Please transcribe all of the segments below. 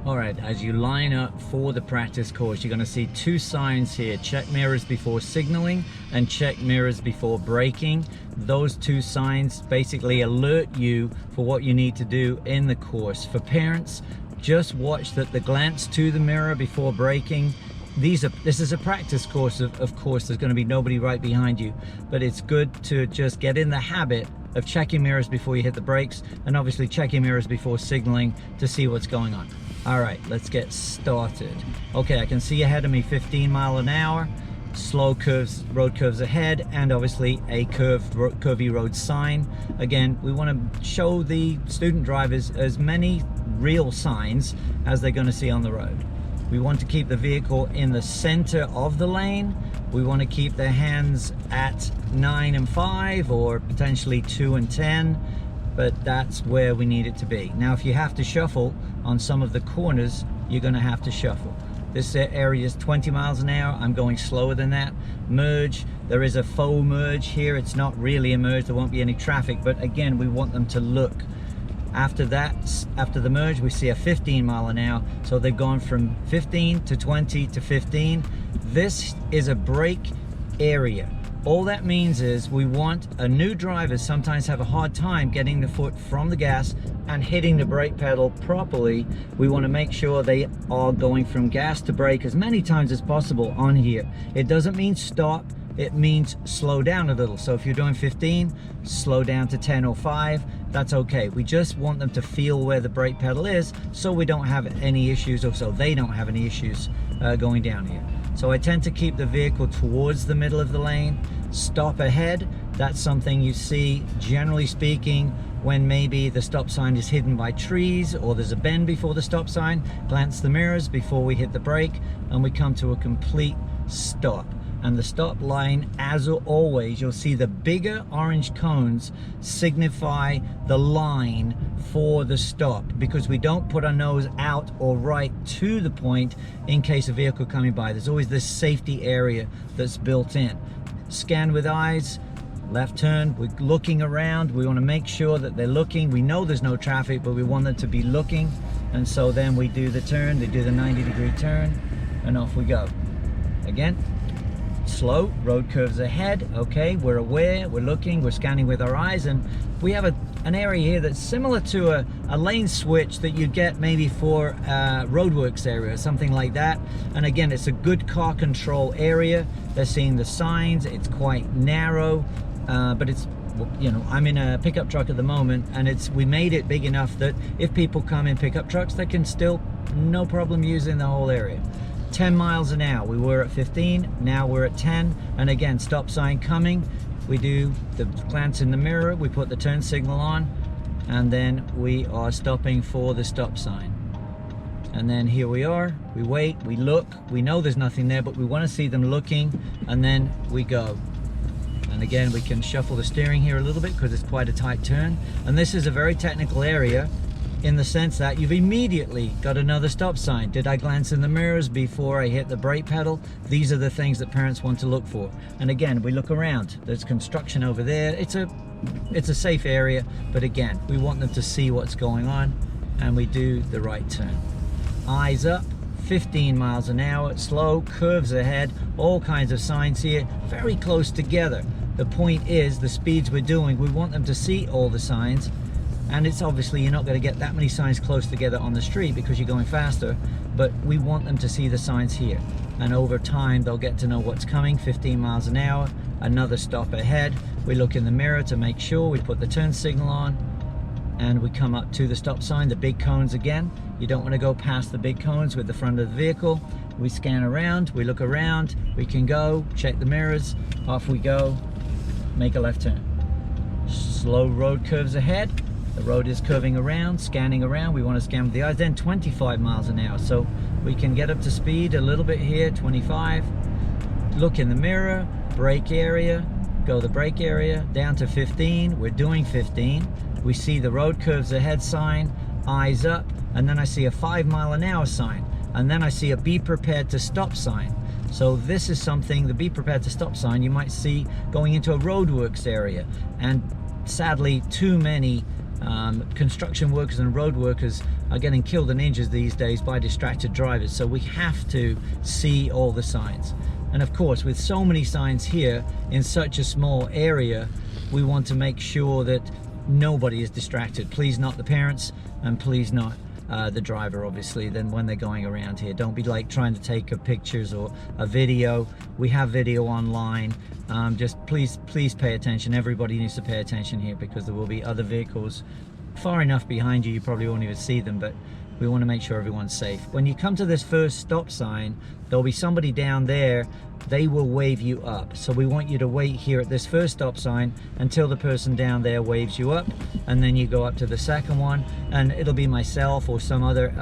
All right, as you line up for the practice course, you're going to see two signs here: check mirrors before signaling and check mirrors before braking. Those two signs basically alert you for what you need to do in the course. For parents, just watch that the glance to the mirror before braking. This is a practice course, of course there's going to be nobody right behind you, but it's good to just get in the habit of checking mirrors before you hit the brakes, and obviously checking mirrors before signaling to see what's going on. All right, let's get started. Okay, I can see ahead of me 15 miles an hour, slow curves, road curves ahead, and obviously a curvy road sign. Again, we want to show the student drivers as many real signs as they're going to see on the road. We want to keep the vehicle in the center of the lane. We want to keep their hands at 9 and 5 or potentially 2 and 10, but that's where we need it to be. Now, if you have to shuffle on some of the corners, you're going to have to shuffle. This area is 20 miles an hour. I'm going slower than that. Merge, there is a faux merge here. It's not really a merge, there won't be any traffic, but again, we want them to look. After that, after the merge, we see a 15 mile an hour. So they've gone from 15 to 20 to 15. This is a brake area. All that means is we want a new driver sometimes have a hard time getting the foot from the gas and hitting the brake pedal properly. We want to make sure they are going from gas to brake as many times as possible on here. It doesn't mean stop, it means slow down a little. So if you're doing 15, slow down to 10 or 5, that's okay. We just want them to feel where the brake pedal is so we don't have any issues, or so they don't have any issues going down here. So I tend to keep the vehicle towards the middle of the lane. Stop ahead, that's something you see generally speaking when maybe the stop sign is hidden by trees or there's a bend before the stop sign. Glance the mirrors before we hit the brake and we come to a complete stop. And the stop line, as always, you'll see the bigger orange cones signify the line for the stop, because we don't put our nose out or right to the point in case a vehicle coming by. There's always this safety area that's built in. Scan with eyes, left turn, we're looking around. We want to make sure that they're looking. We know there's no traffic, but we want them to be looking. And so then we do the turn, they do the 90-degree turn, and off we go. Again, slow, road curves ahead. Okay, we're aware, we're looking, we're scanning with our eyes, and we have an area here that's similar to a lane switch that you get maybe for roadworks area or something like that. And again, it's a good car control area. They're seeing the signs, it's quite narrow, but it's, you know, I'm in a pickup truck at the moment, and we made it big enough that if people come in pickup trucks, they can still no problem using the whole area. 10 miles an hour, we were at 15, now we're at 10, and again, stop sign coming, we do the glance in the mirror, we put the turn signal on, and then we are stopping for the stop sign. And then here we are, we wait, we look, we know there's nothing there, but we want to see them looking, and then we go. And again, we can shuffle the steering here a little bit because it's quite a tight turn, and this is a very technical area in the sense that you've immediately got another stop sign. Did I glance in the mirrors before I hit the brake pedal? These are the things that parents want to look for. And again, we look around, there's construction over there. It's a safe area, but again, we want them to see what's going on, and we do the right turn. Eyes up, 15 miles an hour, slow, curves ahead, all kinds of signs here, very close together. The point is, the speeds we're doing, we want them to see all the signs. And it's obviously, you're not going to get that many signs close together on the street because you're going faster, but we want them to see the signs here. And over time, they'll get to know what's coming. 15 miles an hour, another stop ahead. We look in the mirror to make sure, we put the turn signal on, and we come up to the stop sign, the big cones again. You don't want to go past the big cones with the front of the vehicle. We scan around, we look around, we can go, check the mirrors, off we go, make a left turn. Slow road curves ahead. The road is curving around, scanning around. We want to scan with the eyes. Then 25 miles an hour. So we can get up to speed a little bit here, 25. Look in the mirror, brake area, go the brake area, down to 15. We're doing 15. We see the road curves ahead sign, eyes up, and then I see a 5 mile an hour sign. And then I see a be prepared to stop sign. So this is something, the be prepared to stop sign, you might see going into a roadworks area. And sadly, too many Construction workers and road workers are getting killed and injured these days by distracted drivers, so we have to see all the signs. And of course, with so many signs here in such a small area, we want to make sure that nobody is distracted. Please not the parents, and please not the driver, obviously, then when they're going around here. Don't be like trying to take pictures or a video. We have video online. Just please pay attention. Everybody needs to pay attention here, because there will be other vehicles far enough behind you, you probably won't even see them, but we want to make sure everyone's safe. When you come to this first stop sign, there'll be somebody down there. They will wave you up. So we want you to wait here at this first stop sign until the person down there waves you up, and then you go up to the second one, and it'll be myself or some other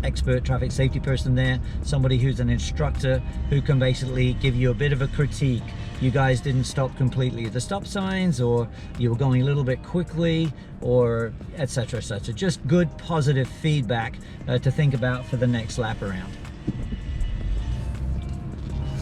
expert traffic safety person there, somebody who's an instructor who can basically give you a bit of a critique. You guys didn't stop completely at the stop signs, or you were going a little bit quickly, or etc, etc. Just good positive feedback to think about for the next lap around.